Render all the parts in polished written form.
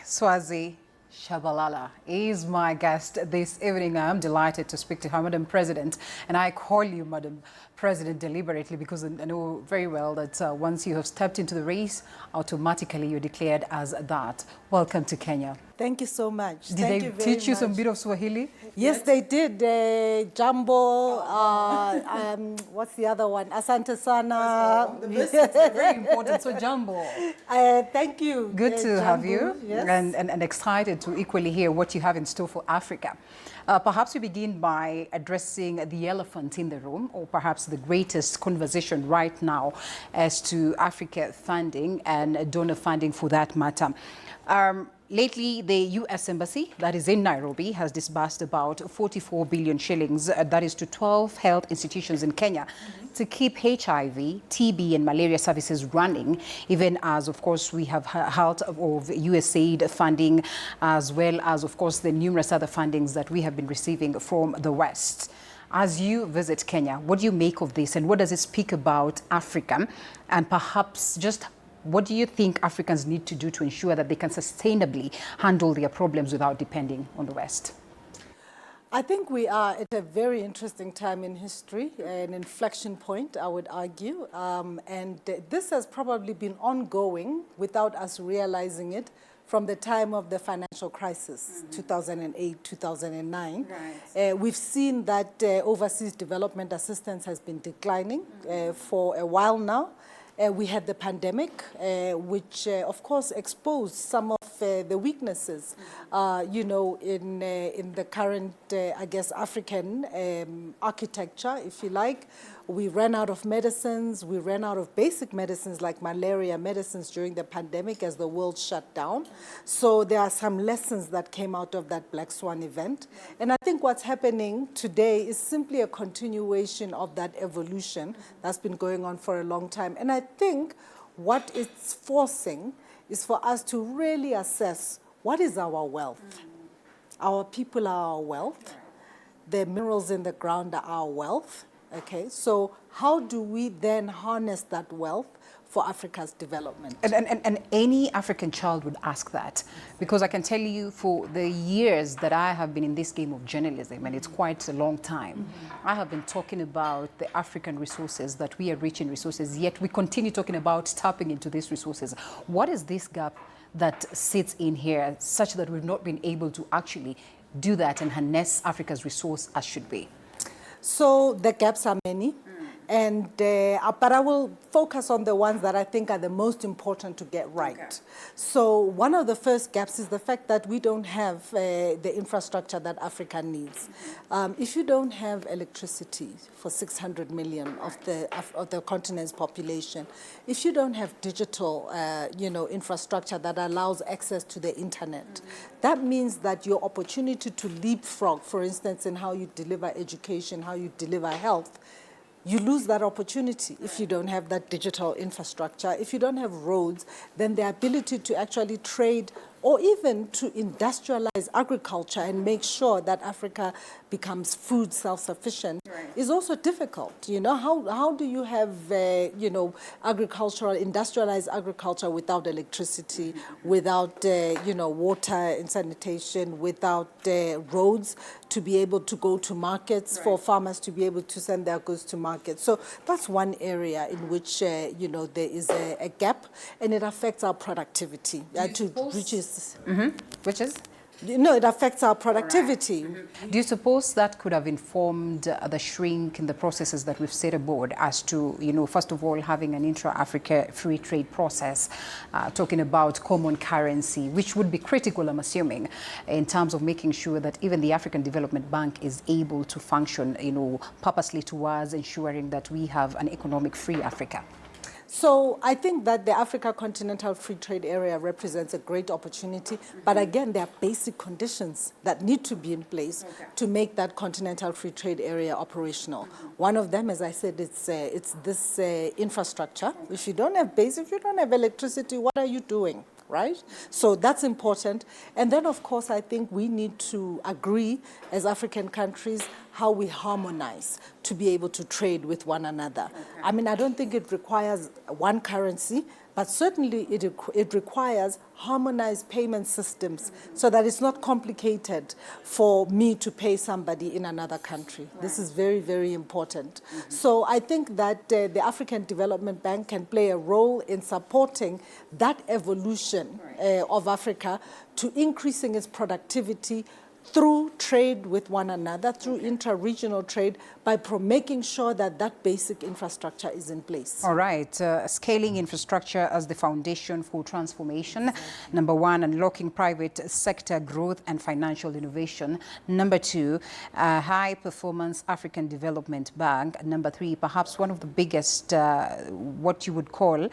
Swazi Tshabalala is my guest this evening. I'm delighted to speak to her, Madam President. And I call you Madam President deliberately because I know very well that once you have stepped into the race, automatically you're declared as that. Welcome to Kenya. Thank you so much. Did Thank they you very teach you much. some bit of Swahili? Yes, they did. Jambo, what's the other one? Asante sana. The best is very important, so Jambo. Thank you. Good to have you, yes. and excited to equally hear what you have in store for Africa. Perhaps we begin by addressing the elephant in the room, or perhaps the greatest conversation right now as to Africa funding and donor funding for that matter. Lately, the U.S. Embassy, that is in Nairobi, has disbursed about 44 billion shillings, that is to 12 health institutions in Kenya, to keep HIV, TB and malaria services running, even as, of course, we have heard of USAID funding, as well as, of course, the numerous other fundings that we have been receiving from the West. As you visit Kenya, what do you make of this, and what does it speak about Africa, and perhaps just what do you think Africans need to do to ensure that they can sustainably handle their problems without depending on the West? I think we are at a very interesting time in history, an inflection point, I would argue. And this has probably been ongoing without us realizing it from the time of the financial crisis, 2008, 2009. Right. We've seen that overseas development assistance has been declining for a while now. We had the pandemic, which, of course, exposed some of the weaknesses, you know, in the current, I guess, African architecture, if you like. We ran out of medicines. We ran out of basic medicines like malaria medicines during the pandemic as the world shut down. So there are some lessons that came out of that Black Swan event. And I think what's happening today is simply a continuation of that evolution that's been going on for a long time. And I think what it's forcing is for us to really assess what is our wealth. Our people are our wealth. The minerals in the ground are our wealth. Okay, so how do we then harness that wealth for Africa's development? And any African child would ask that, because I can tell you for the years that I have been in this game of journalism, and it's quite a long time, I have been talking about the African resources, that we are rich in resources, yet we continue talking about tapping into these resources. What is this gap that sits in here such that we've not been able to actually do that and harness Africa's resource as should be? So the gaps are many, and but I will focus on the ones that I think are the most important to get right. Okay. So one of the first gaps is the fact that we don't have the infrastructure that Africa needs. If you don't have electricity for 600 million of the continent's population, if you don't have digital you know, infrastructure that allows access to the internet, that means that your opportunity to leapfrog, for instance, in how you deliver education, how you deliver health, you lose that opportunity if you don't have that digital infrastructure. If you don't have roads, then the ability to actually trade or even to industrialize agriculture and make sure that Africa becomes food self-sufficient is also difficult. You know, how do you have, you know, industrialized agriculture without electricity, without, you know, water and sanitation, without roads to be able to go to markets, for farmers to be able to send their goods to market. So that's one area in which, you know, there is a gap, and it affects our productivity. Which is? No, it affects our productivity. Do you suppose that could have informed the shrink in the processes that we've set aboard as to, you know, first of all, having an intra-Africa free trade process, talking about common currency, which would be critical, I'm assuming, in terms of making sure that even the African Development Bank is able to function, you know, purposely towards ensuring that we have an economic free Africa? So I think that the Africa Continental Free Trade Area represents a great opportunity, but again, there are basic conditions that need to be in place to make that Continental Free Trade Area operational. One of them, as I said, it's this infrastructure. If you don't have if you don't have electricity, what are you doing? Right? So that's important. And then, of course, I think we need to agree as African countries how we harmonize to be able to trade with one another. Okay. I mean, I don't think it requires one currency. but certainly it requires harmonized payment systems so that it's not complicated for me to pay somebody in another country. Right. This is very, very important. So I think that the African Development Bank can play a role in supporting that evolution of Africa to increasing its productivity through trade with one another, through inter-regional trade, by making sure that that basic infrastructure is in place. All right. Scaling infrastructure as the foundation for transformation. Number one, unlocking private sector growth and financial innovation. Number two, high-performance African Development Bank. Number three, perhaps one of the biggest, what you would call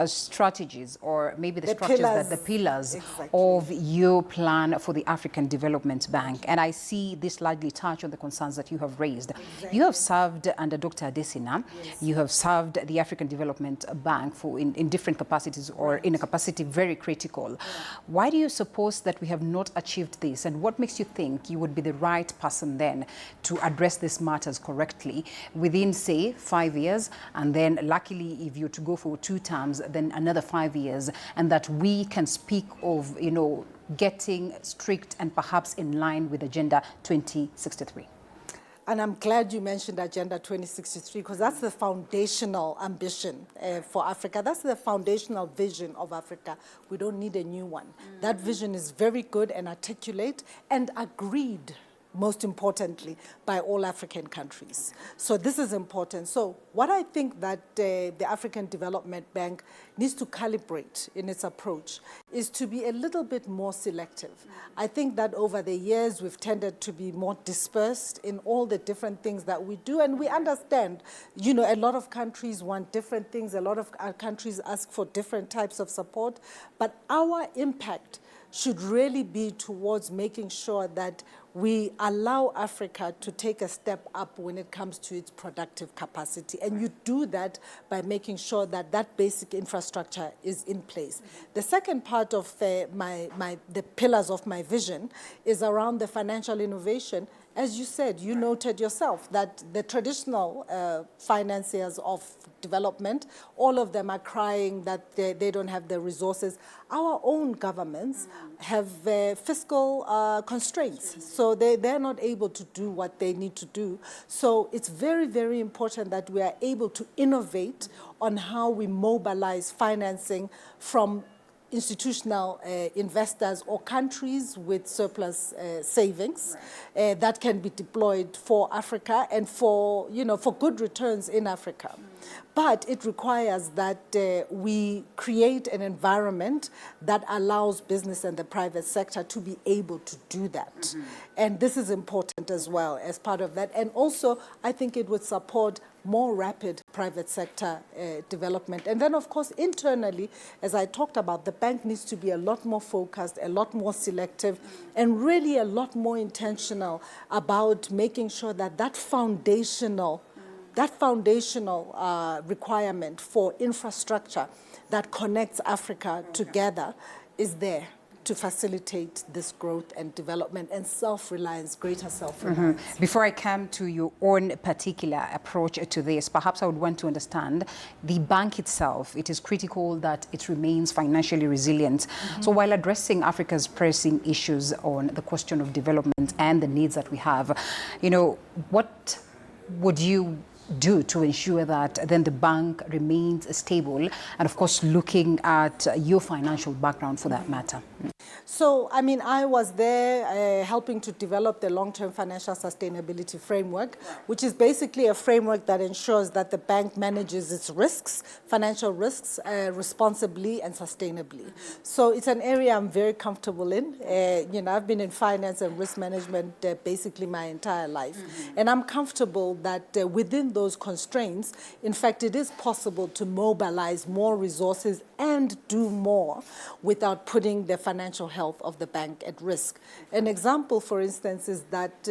strategies, or maybe the pillars exactly. of your plan for the African Development Bank. And I see this largely touch on the concerns that you have raised. Exactly. You have served under Dr. Adesina. Yes. You have served the African Development Bank in different capacities, or in a capacity very critical. Yeah. Why do you suppose that we have not achieved this? And what makes you think you would be the right person then to address these matters correctly within, say, 5 years? And then luckily, if you're to go for 2 terms, then another 5 years, and that we can speak of, getting strict and perhaps in line with Agenda 2063. And I'm glad you mentioned Agenda 2063, because that's the foundational ambition for Africa. That's the foundational vision of Africa. We don't need a new one. That vision is very good and articulate and agreed, most importantly, by all African countries. So this is important. So what I think that the African Development Bank needs to calibrate in its approach is to be a little bit more selective. I think that over the years we've tended to be more dispersed in all the different things that we do, and we understand, a lot of countries want different things, a lot of countries ask for different types of support, but our impact should really be towards making sure that we allow Africa to take a step up when it comes to its productive capacity. And you do that by making sure that that basic infrastructure is in place. The second part of the pillars of my vision is around the financial innovation. As you said, you noted yourself that the traditional financiers of development, all of them are crying that they don't have the resources. Our own governments have fiscal constraints, so they're not able to do what they need to do. So it's very, very important that we are able to innovate on how we mobilize financing from institutional investors or countries with surplus savings that can be deployed for Africa and for good returns in Africa. But it requires that we create an environment that allows business and the private sector to be able to do that. And this is important as well as part of that. And also, I think it would support more rapid private sector development. And then, of course, internally, as I talked about, the bank needs to be a lot more focused, a lot more selective, and really a lot more intentional about making sure that that foundational requirement for infrastructure that connects Africa together is there to facilitate this growth and development and self-reliance, greater self-reliance. Before I come to your own particular approach to this, perhaps I would want to understand the bank itself. It is critical that it remains financially resilient. So while addressing Africa's pressing issues on the question of development and the needs that we have, what would you do to ensure that then the bank remains stable, and of course looking at your financial background for that matter? So, I was there helping to develop the long-term financial sustainability framework, which is basically a framework that ensures that the bank manages its risks, financial risks, responsibly and sustainably. So it's an area I'm very comfortable in. I've been in finance and risk management basically my entire life. And I'm comfortable that within those constraints, in fact, it is possible to mobilize more resources and do more without putting the financial health of the bank at risk. An example, for instance, is that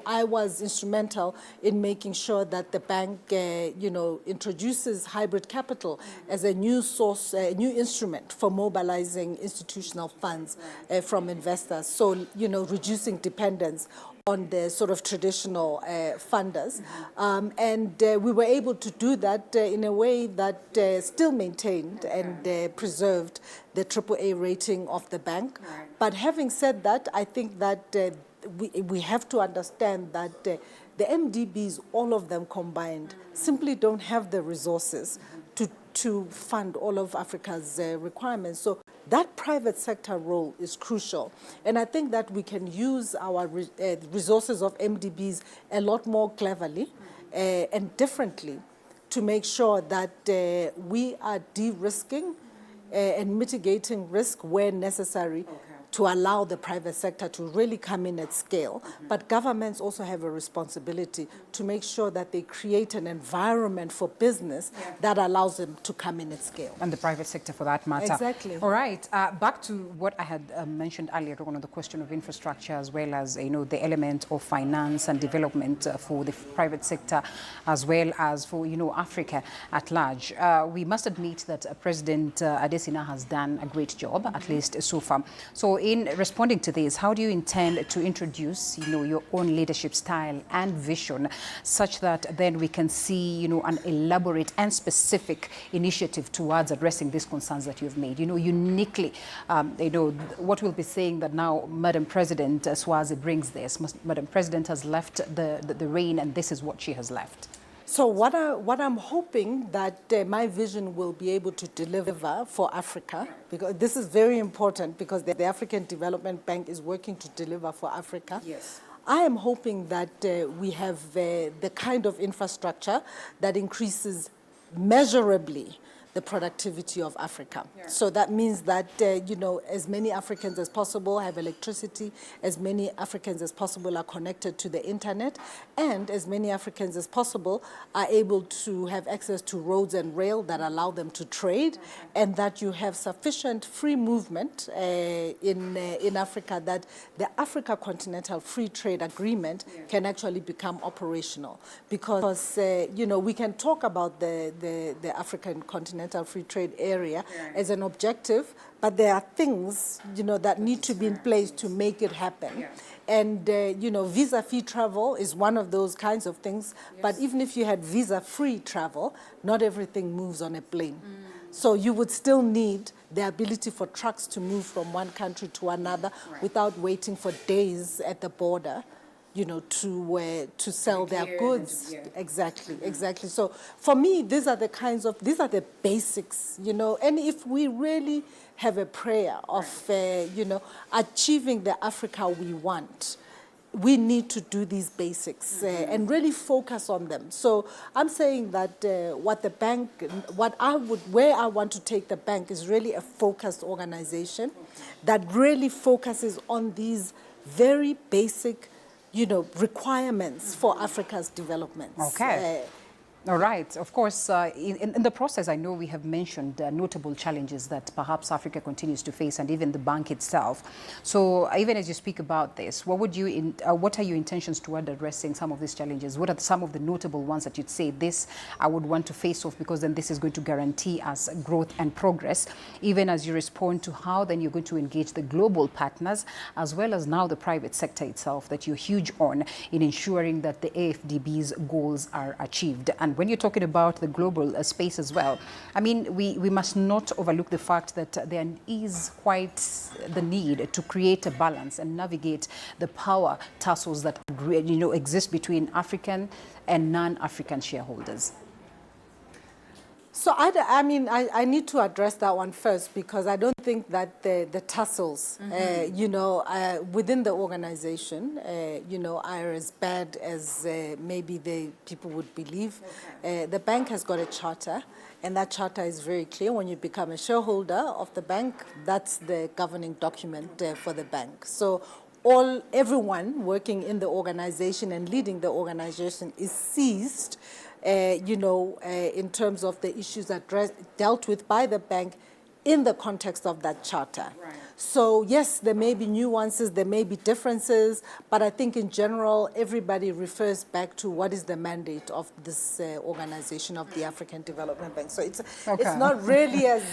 I was instrumental in making sure that the bank, introduces hybrid capital as a new source, a new instrument for mobilizing institutional funds from investors. So, reducing dependence the sort of traditional funders. And we were able to do that in a way that still maintained and preserved the AAA rating of the bank. Right. But having said that, I think that we have to understand that the MDBs, all of them combined, simply don't have the resources to fund all of Africa's requirements. So that private sector role is crucial. And I think that we can use our resources of MDBs a lot more cleverly and differently to make sure that we are de-risking and mitigating risk where necessary, to allow the private sector to really come in at scale. But governments also have a responsibility to make sure that they create an environment for business that allows them to come in at scale. And the private sector for that matter. Exactly. All right, back to what I had mentioned earlier on the question of infrastructure, as well as, the element of finance and development for the private sector, as well as for, Africa at large. We must admit that President Adesina has done a great job, at least so far. So in responding to this, how do you intend to introduce, your own leadership style and vision, such that then we can see, an elaborate and specific initiative towards addressing these concerns that you've made? Uniquely, what we'll be saying that now Madam President Swazi brings this. Madam President has left the reign, and this is what she has left. So what I'm hoping that my vision will be able to deliver for Africa, because this is very important, because the African Development Bank is working to deliver for Africa. Yes. I am hoping that we have the kind of infrastructure that increases measurably the productivity of Africa. Yeah. So that means that, as many Africans as possible have electricity, as many Africans as possible are connected to the internet, and as many Africans as possible are able to have access to roads and rail that allow them to trade, and that you have sufficient free movement in Africa, that the Africa Continental Free Trade Agreement can actually become operational. Because, we can talk about the African Continental Free Trade Area as an objective, but there are things, that need to be in place to make it happen. And, visa-free travel is one of those kinds of things. Yes. But even if you had visa-free travel, not everything moves on a plane. So you would still need the ability for trucks to move from one country to another without waiting for days at the border, to sell their goods. Exactly. So for me, these are the basics, and if we really have a prayer of, achieving the Africa we want, we need to do these basics and really focus on them. So I'm saying that where I want to take the bank is really a focused organization that really focuses on these very basic requirements for Africa's development. Okay. All right. Of course, in the process, I know we have mentioned notable challenges that perhaps Africa continues to face, and even the bank itself. So even as you speak about this, what are your intentions toward addressing some of these challenges? What are some of the notable ones that you'd say, this I would want to face off, because then this is going to guarantee us growth and progress, even as you respond to how then you're going to engage the global partners, as well as now the private sector itself, that you're huge on in ensuring that the AfDB's goals are achieved. And when you're talking about the global space as well, I mean, we must not overlook the fact that there is quite the need to create a balance and navigate the power tussles that exist between African and non-African shareholders. So I need to address that one first, because I don't think that the tussles, within the organization, are as bad as maybe the people would believe. Okay. The bank has got a charter, and that charter is very clear. When you become a shareholder of the bank, that's the governing document for the bank. So everyone working in the organization and leading the organization is seized, in terms of the issues dealt with by the bank in the context of that charter. Right. So yes, there may be nuances, there may be differences, but I think in general, everybody refers back to what is the mandate of this organization of the African Development Bank. So it's not really as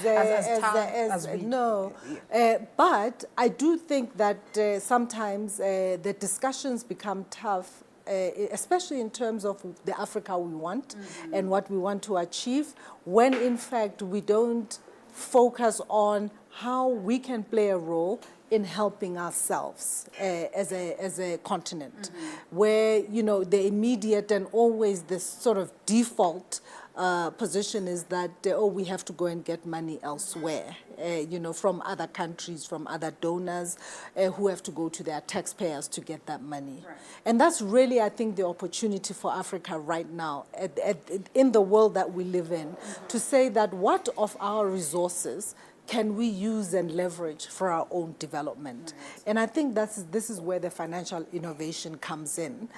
but I do think that sometimes the discussions become tough, especially in terms of the Africa we want and what we want to achieve, when in fact we don't focus on how we can play a role in helping ourselves as a continent, where, you know, the immediate and always the sort of default position is that, we have to go and get money elsewhere, you know, from other countries, from other donors who have to go to their taxpayers to get that money. Right. And that's really, I think, the opportunity for Africa right now, in the world that we live in, to say that what of our resources can we use and leverage for our own development? Right. And I think this is where the financial innovation comes in,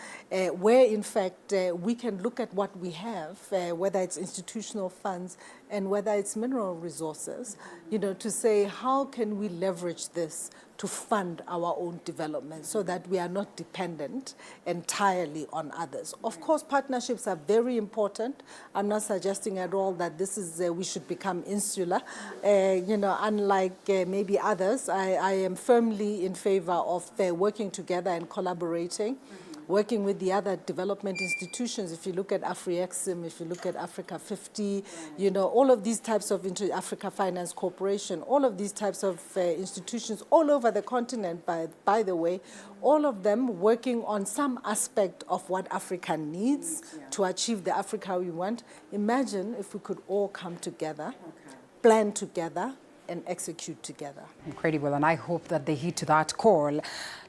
where in fact we can look at what we have, whether it's institutional funds and whether it's mineral resources, you know, to say how can we leverage this to fund our own development so that we are not dependent entirely on others. Of course, partnerships are very important. I'm not suggesting at all that this is we should become insular. You know, unlike maybe others, I am firmly in favor of working together and collaborating. Working with the other development institutions, if you look at AfriExim, if you look at Africa 50, you know, all of these types of Africa Finance Corporation, all of these types of institutions all over the continent, by the way, all of them working on some aspect of what Africa needs to achieve the Africa we want. Imagine if we could all come together, plan together, and execute together. Incredible, and I hope that they heed to that call.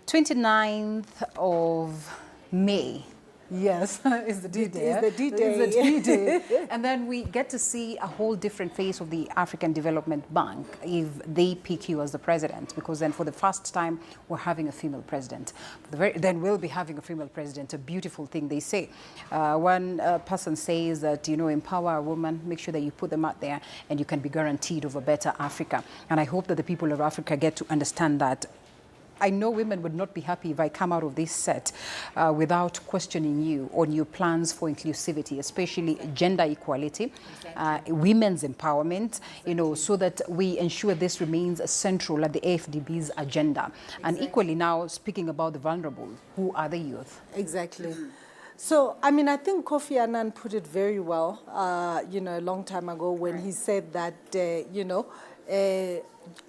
29th of May. Yes, is the D-Day. Is the D-Day. Is the D-Day. And then we get to see a whole different face of the African Development Bank if they pick you as the president, because then for the first time we're having a female president. Then we'll be having a female president, a beautiful thing, they say. One person says that, you know, empower a woman, make sure that you put them out there and you can be guaranteed of a better Africa. And I hope that the people of Africa get to understand that. I know women would not be happy if I come out of this set without questioning you on your plans for inclusivity, especially gender equality, women's empowerment, you know, so that we ensure this remains central at the AfDB's agenda. And equally now, speaking about the vulnerable, who are the youth? Exactly. So, I mean, I think Kofi Annan put it very well, you know, a long time ago when he said that, you know,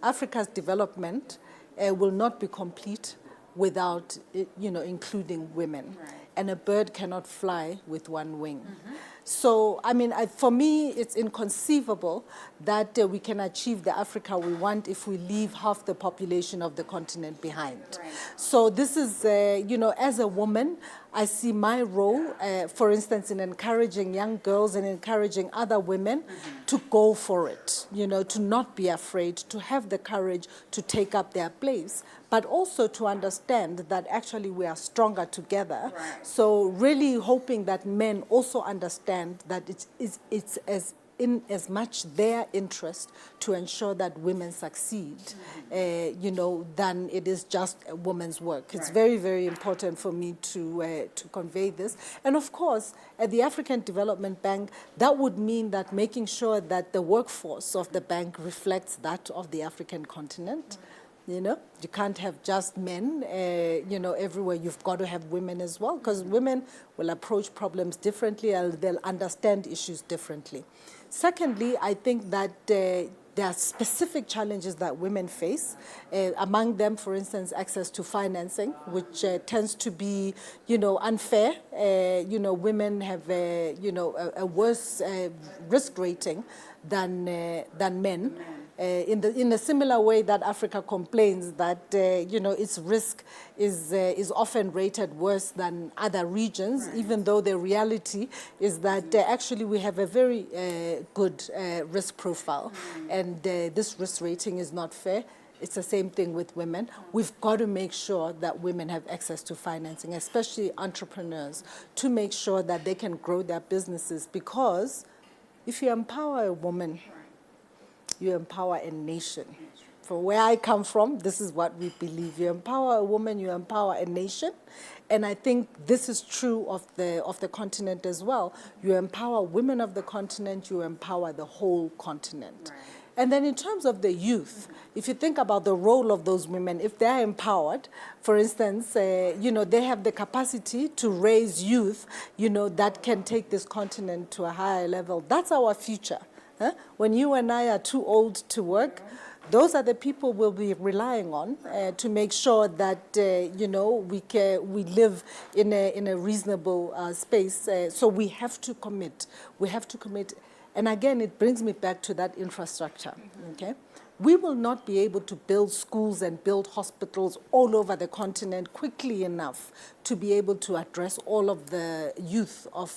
Africa's development will not be complete without, you know, including women. Right. And a bird cannot fly with one wing. So, I mean, for me, it's inconceivable that we can achieve the Africa we want if we leave half the population of the continent behind. Right. So this is, you know, as a woman, I see my role, for instance, in encouraging young girls and encouraging other women to go for it, you know, to not be afraid, to have the courage to take up their place, but also to understand that actually we are stronger together. Right. So really hoping that men also understand that it's as much their interest to ensure that women succeed, you know, than it is just a woman's work. It's very, very important for me to convey this. And of course, at the African Development Bank, that would mean that making sure that the workforce of the bank reflects that of the African continent. You know, you can't have just men, you know, everywhere. You've got to have women as well, because women will approach problems differently and they'll understand issues differently. Secondly, I think that there are specific challenges that women face. Among them, for instance, access to financing, which tends to be, you know, unfair. You know, women have, you know, a worse risk rating than men. In a similar way that Africa complains that, you know, its risk is often rated worse than other regions, even though the reality is that actually we have a very good risk profile. And this risk rating is not fair. It's the same thing with women. We've got to make sure that women have access to financing, especially entrepreneurs, to make sure that they can grow their businesses, because if you empower a woman, you empower a nation. From where I come from, this is what we believe. You empower a woman, you empower a nation. And I think this is true of the continent as well. You empower women of the continent, you empower the whole continent. Right. And then in terms of the youth, if you think about the role of those women, if they're empowered, for instance, you know, they have the capacity to raise youth, you know, that can take this continent to a higher level. That's our future. Huh? When you and I are too old to work, those are the people we'll be relying on to make sure that, you know, we live in a reasonable space. So we have to commit. We have to commit. And again, it brings me back to that infrastructure, okay? We will not be able to build schools and build hospitals all over the continent quickly enough to be able to address all of the youth of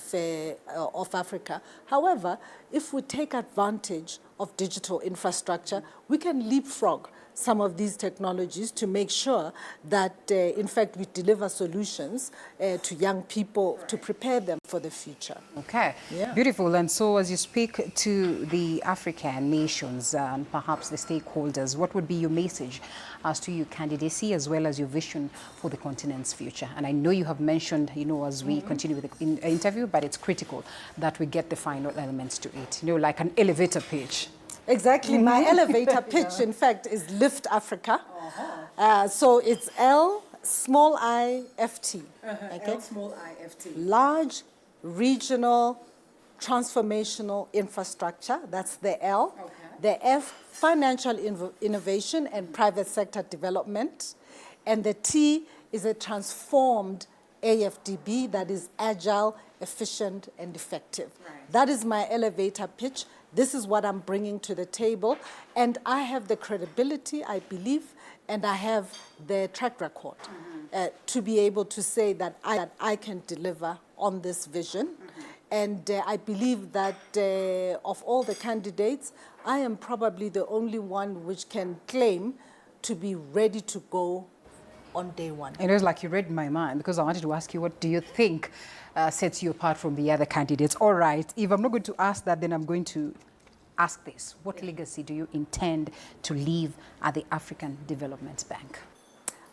Africa. However, if we take advantage of digital infrastructure, we can leapfrog some of these technologies to make sure that, in fact, we deliver solutions to young people to prepare them for the future. Okay, yeah. Beautiful. And so as you speak to the African nations and perhaps the stakeholders, what would be your message as to your candidacy as well as your vision for the continent's future? And I know you have mentioned, you know, as we continue with the interview, but it's critical that we get the final elements to it, you know, like an elevator pitch. Exactly. My elevator pitch, in fact, is Lift Africa. So it's L, small I, FT. Okay? L, small I, FT. Large, regional, transformational infrastructure. That's the L. Okay. The F, financial innovation and private sector development. And the T is a transformed AfDB that is agile, efficient, and effective. Right. That is my elevator pitch. This is what I'm bringing to the table, and I have the credibility, I believe, and I have the track record to be able to say that I can deliver on this vision. And I believe that of all the candidates, I am probably the only one which can claim to be ready to go on day one. And it was like you read my mind, because I wanted to ask you, what do you think sets you apart from the other candidates? All right, if I'm not going to ask that, then I'm going to ask this. What legacy do you intend to leave at the African Development Bank?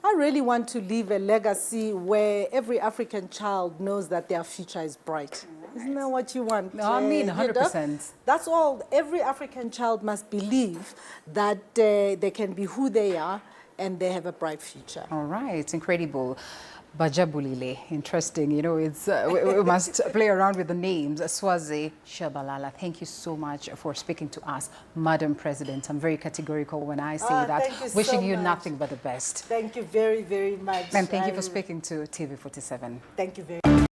I really want to leave a legacy where every African child knows that their future is bright. Right. Isn't that what you want? No, I mean 100%. You know? That's all. Every African child must believe that they can be who they are and they have a bright future. All right, it's incredible. Bajabulile, interesting. You know, it's we must play around with the names. Swazi Tshabalala, thank you so much for speaking to us, Madam President. I'm very categorical when I say that. Wishing you nothing but the best. Thank you very, very much. And thank you for speaking to TV47. Thank you very much.